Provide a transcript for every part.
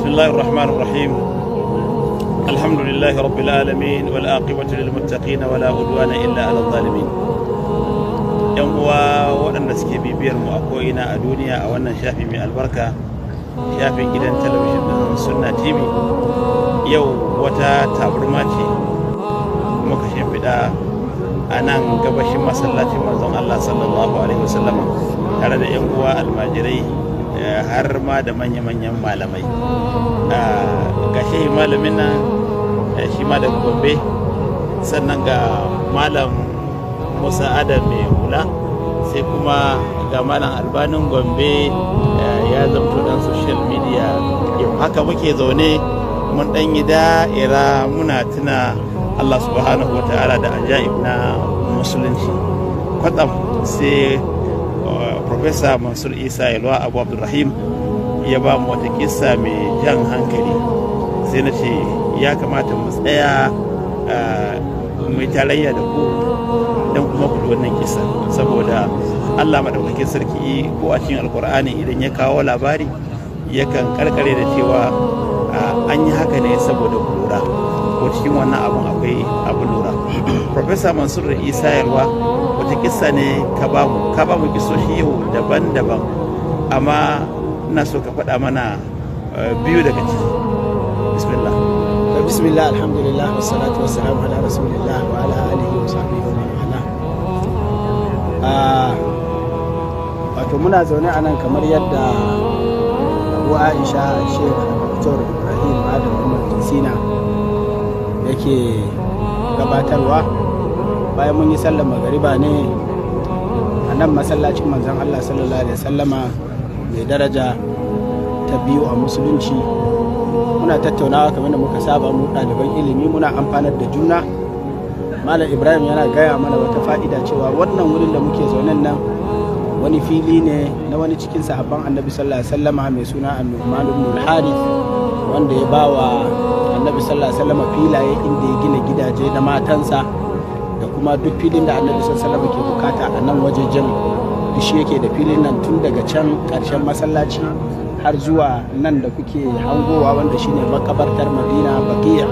بسم الله الرحمن الرحيم الحمد لله رب العالمين والعاقبة للمتقين ولا عدوان إلا على الظالمين. yan uwa waɗanda suke bibiyar mu a ko'ina a duniya a wannan shafi mai albarka, shafin gidan talabijin ɗin Sunna TV, yau wata tabarma ce muka shimfiɗa a nan gabashin masallacin manzon Allah sallallahu alaihi wasallama tare da yan uwa almajirai har ma da manya-manyan malamai. Ga shi malamin nan shi ma da Gombe, sannan ga malam Musa Adam mai hula, sai kuma ga malam Albanin Gombe ya zamto dan social media. Yau haka muke zaune mun dan yi da'ira muna tuna Allah subhanahu wa ta'ala da ajaib na musulunci. Kwatsam sai Professor Mansur Isa Yalwa Abu Abdulrahim ya ba mu wata kissa mai jan hankali, sai na ce ya kamata mu tsaya mai tarayya da ku don kuma ku wannan kissa, saboda Allah madaukakin sarki ko a cikin alkur'ani idan ya kawo labari yakan karkare da cewa an yi haka ne saboda ku lura, ko cikin wannan abun akwai abin lura. Professor Mansur Isa Yalwa, wata kissa ne ka ba mu kisoshi yau daban-daban, amma ina so ka faɗa mana biyu daga ciki. Bismillah. Bismillah, alhamdulillah, wassalatu wassalamu ala rasulillah wa ala alihi wa sahbihi wa man wala. Wato muna zaune a nan kamar yadda Abu Aisha Sheikh Dr. Ibrahim Adam Umar Sina yake gabatarwa. Bayan mun yi sallar magariba ne a nan masallacin manzon Allah sallallahu alaihi wasallama mai daraja ta biyu a musulunci. Muna tattaunawa kamar da muka saba, mu ɗaliban ilimi muna amfanar da juna. Malam Ibrahim yana gaya mana wata fa'ida cewa wannan wurin da muke zaunen nan wani fili ne na wani cikin sahabban annabi sallallahu alaihi wasallama mai suna An-Nu'man ibn al-Harith, wanda ya bawa annabi sallallahu alaihi wasallama filaye inda ya gina gidaje na matansa da kuma duk filin da annabi sallallahu alaihi wasallama ke bukata a nan wajejen. Duk shi yake da filin nan tun daga can ƙarshen masallaci har zuwa nan da kuke hangowa, wanda shine makabartar Madina Baqiya.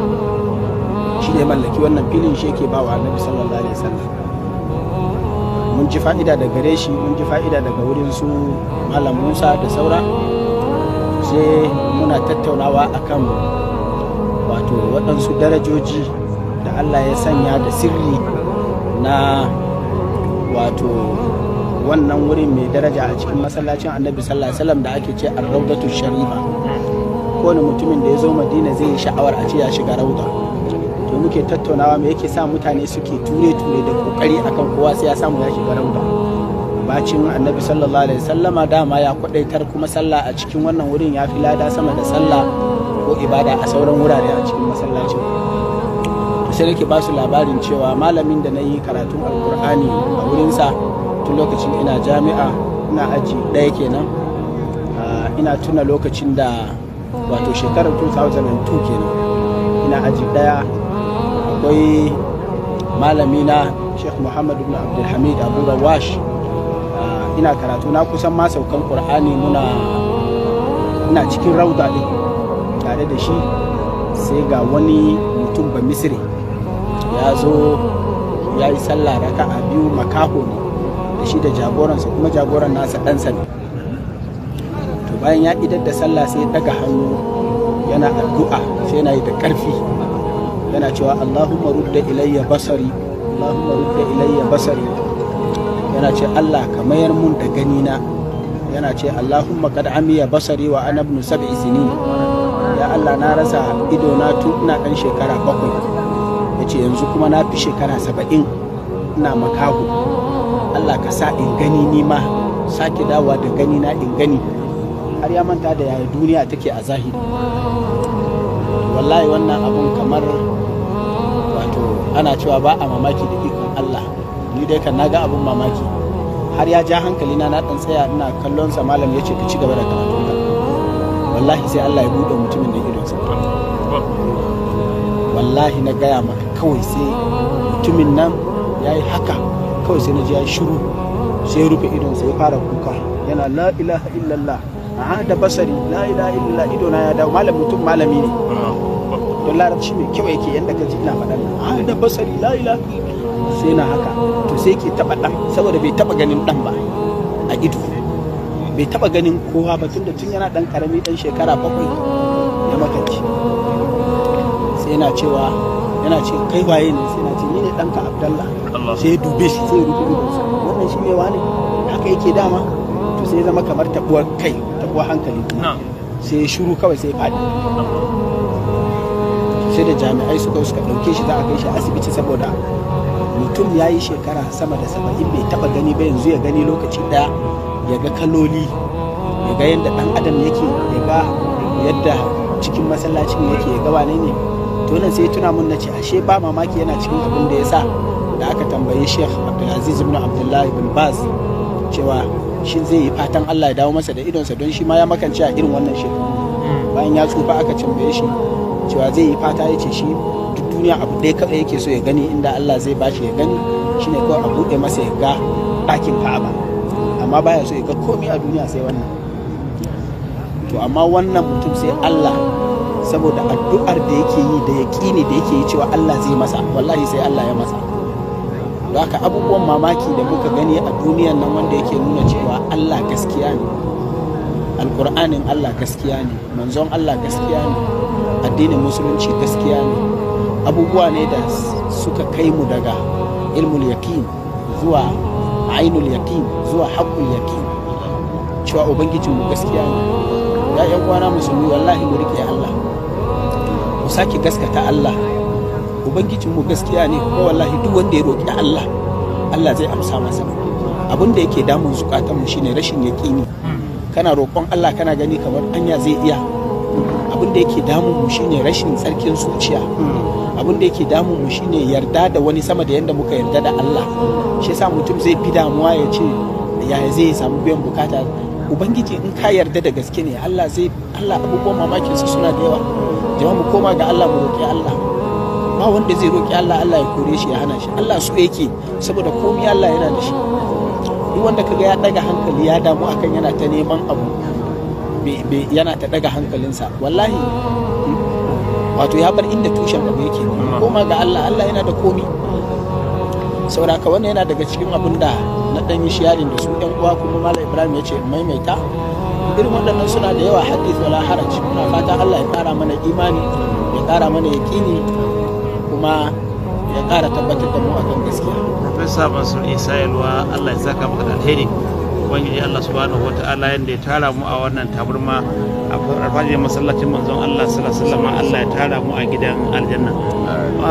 Shi ne mallaki wannan filin, shi yake bawa annabi sallallahu alaihi wasallam. Mun ji fa'ida daga gare shi, mun ji fa'ida daga wurin su Malam Musa da saura. Sai muna tattaunawa akan wato waɗansu darajoji da Allah ya sanya da sirri na wato wannan wurin mai daraja a cikin masallacin annabi sallallahu alaihi wasallam da ake ce ar-rawdatu sharifa. Kowane mutumin da ya zo Madina zai yi sha'awar a ce ya shiga rauda. To muke tattaunawa me yake sa mutane suke ture da kokari akan kowa sai ya samu ya shiga rauda. Bacin annabi sallallahu alaihi wasallama dama ya kwadaitar, kuma sallah a cikin wannan wurin ya fi lada sama da sallah ko ibada a sauran wurare a cikin masallacin. Sai nake ba su labarin cewa malamin da na yi karatun alkur'ani a wurinsa tun lokacin ina jami'a, ina aji ɗaya kenan. Ina tuna lokacin da wato shekarar 2002 kenan, ina aji ɗaya. Akwai malamina Sheikh Muhammad ibn Abdulhamid Abu Rawash. Ina karatu na kusan ma saukan Qur'ani, ina cikin rauda ɗin tare da shi. Sai ga wani mutum ba Misri ya zo ya yi sallah raka'a biyu, makaho ne da shi da jagoransa, kuma jagoran nasa ɗansa ne. To bayan ya idar da sallah sai ya daga hannu yana addu'a, sai yana yi da ƙarfi, yana cewa Allahumma rudda ilayya basari, Allahumma rudda ilayya basari. Yana ce Allah ka mayar mun da ganina. Yana ce Allahumma qad amiya basari wa ana ibn 7 sinin. Ya Allah, na rasa ido na tun ina ɗan shekara 7. Yace yanzu kuma na fi shekara 70 ina makaho. Allah ka sa in gani ni ma, sake dawowa da gani na in gani. Har ya manta da yaya duniya take a zahiri. Wallahi wannan abun kamar wato ana cewa ba a mamaki da ikon Allah. Ni dai kan naga abun mamaki, har ya ja hankali na dan tsaya ina kallon sa. Malam ya ce ka ci gaba da karatu ka. Wallahi sai Allah ya bude mutumin da idonsa. Wallahi na gaya maka, kawai sai mutumin nan ya yi haka, kawai sai na ji ya shiru, sai ya rufe idonsa ya fara kuka yana la ilaha illallah da basari la ilaha illallah ido na ya dawo. Mutum malami ne don larabci mai kyau yake yadda ka ji ina faɗan nan da basari la ilaha sai na haka to sai ke taɓa ɗan saboda bai taɓa ganin ɗan ba a ido, bai taɓa ganin kowa ba tunda tun yana ɗan ƙarami ɗan shekara 7 ya makanci. Sai yana ce kai waye ne, sai na ce ni ne ɗanka Abdallah. Sai ya dube shi sai ya rufe idonsa, wannan shi ne wane haka yake dama. To sai ya zama kamar taɓuwar kai, taɓuwar hankali, sai ya shiru kawai sai ya faɗi. Sai da jami'ai suka ɗauke shi za a kai shi asibiti saboda mutum ya yi shekara sama da 70 bai taɓa gani ba, yanzu ya gani lokaci ɗaya ya ga kaloli, ya ga yadda ɗan adam yake, ya ga yadda cikin masallacin yake, ya ga wane ne. To nan sai tuna mun na ce ashe ba mamaki yana cikin abin da ya sa da aka tambayi Sheikh Abdulaziz ibn Abdullahi bin Baz cewa shi zai yi fatan Allah ya dawo masa da idonsa don shi ma ya makance a irin wannan shekaru. Bayan ya tsufa aka tambaye shi cewa zai yi fata, ya ce shi duk duniya abu ɗaya kaɗai yake so ya gani, inda Allah zai bashi ya gani shine kawai a buɗe masa ya ga ɗakin Ka'aba, amma baya so ya ga komai a duniya sai wannan. To amma wannan mutum sai Allah, saboda addu'ar da yake yi da yaƙini da yake yi cewa Allah zai masa, wallahi sai Allah ya masa. Don haka abubuwan mamaki da muka gani a duniyan nan wanda yake nuna cewa Allah gaskiya ne, alƙur'anin Allah gaskiya ne, manzon Allah gaskiya ne, addinin musulunci gaskiya ne, abubuwa ne da suka kai mu daga ilmul yaqin zuwa ainul yaqin zuwa haqqul yaqin, cewa ubangijinmu gaskiya ne. Ya ƴan uwana musulmi, wallahi mu rike Allah, mu sake gaskata Allah, ubangijinmu gaskiya ne, kuma wallahi duk wanda ya roƙi Allah, Allah zai amsa masa. Abin da yake damun zukatanmu shine rashin yaƙini. Kana roƙon Allah kana gani kamar anya zai iya. Abin da yake damun mu shine rashin tsarkin zuciya. Abin da yake damun mu shine yarda da wani sama da yanda muka yarda da Allah. Shi yasa mutum zai fi damuwa ya ce yaya zai samu biyan bukata. Ubangiji in ka yarda da gaske ne, Allah abubuwan mamakinsa suna da yawa. Jama'a mu koma ga Allah, mu roƙi Allah. Ba wanda zai roƙi Allah ya kore shi ya hana shi. Allah so yake, saboda komai Allah yana da shi. Duk wanda kaga ya daga hankali ya damu akan yana ta neman abu, yana ta daga hankalinsa, wallahi wato ya bar inda tushen abu yake. Koma ga Allah yana da komai. Saboda haka wannan yana daga cikin abin da na dan yi shiyarin da su ɗan uwa, kuma Malam Ibrahim ya ce maimaita. Irin waɗannan suna da yawa, hadith wala haraj. Muna fata Allah ya ƙara mana imani, ya ƙara mana yaƙini, kuma ya ƙara tabbatar da mu akan gaskiya. Profesa Mansur Isa Yalwa, Allah ya saka maka da alheri. Ubangiji Allah subhanahu wata'ala yanda ya tara mu a wannan tabarma a farfajiyar masallacin manzon Allah sallallahu alaihi wasallam, Allah ya tara mu a gidan aljanna.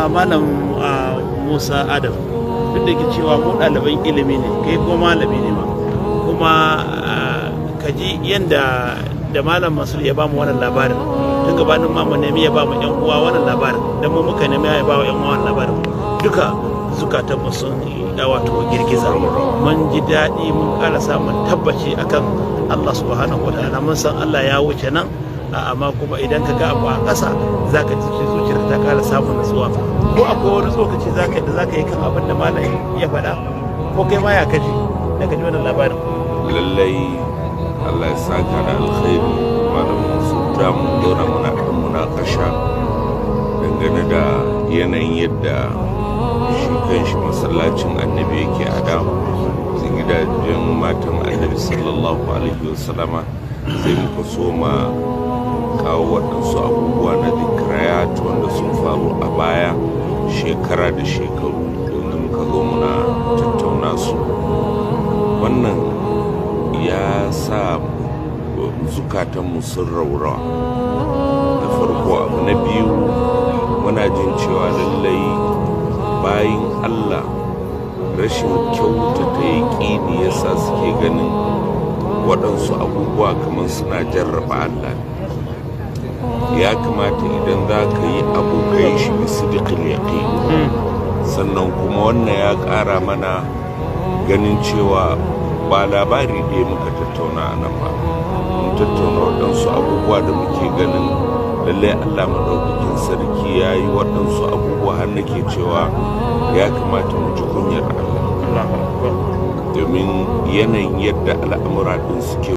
Malam Musa Adam, duk da ke cewa mu ɗaliban ilimi ne, kai ko malami ne ma, kuma ka ji yanda da Malam Mansur ya ba mu wannan labarin, tun gabanin ma mu nemi ya ba mu ƴan uwa wannan labarin, dan mu muka nemi ya ba wa ƴan uwa wannan labarin, duka zukatan mu sun wato girgiza. Mun ji daɗi, mun ƙara samun tabbaci akan Allah subhanahu wataala. Mun san Allah ya wuce nan, amma kuma idan ka ga abu a ƙasa za ka ji zuciyarka ta ƙara samun nutsuwa. Ko akwai wani tsokaci da za ka yi kan abin da malam ya faɗa, ko kai ma ya kaji da ka ji wannan labarin? Lallai Allah ya saka da alkhairi. Malam Mansur ta mun dora muna ɗan munakasha dangane da yanayin yadda shi kanshi masallacin annabi yake a da, gidajen matan annabi sallallahu alaihi wasallama. Sai muka soma kawo waɗansu abubuwa na dikirayat wanda sun faru a baya shekara da shekaru, wanda muka zo muna tattauna su. Wannan ya sa zukatanmu sun raurawa. Da farko abu na biyu, muna jin cewa lallai bayin Allah rashin kyautata yaƙini yasa suke ganin waɗansu abubuwa kamar suna jarraba Allah. Ya kamata idan za ka yi abu ka yi shi bisa diƙil yaƙin. Sannan kuma wannan ya ƙara mana ganin cewa ba labari ɗaya muka tattauna a nan ba, mun tattauna waɗansu abubuwa da muke ganin lallai Allah maɗaukakin sarki ya yi waɗansu abubuwa har nake cewa ya kamata mu ji kunyar Allah, domin yanayin yadda al'amura ɗin suke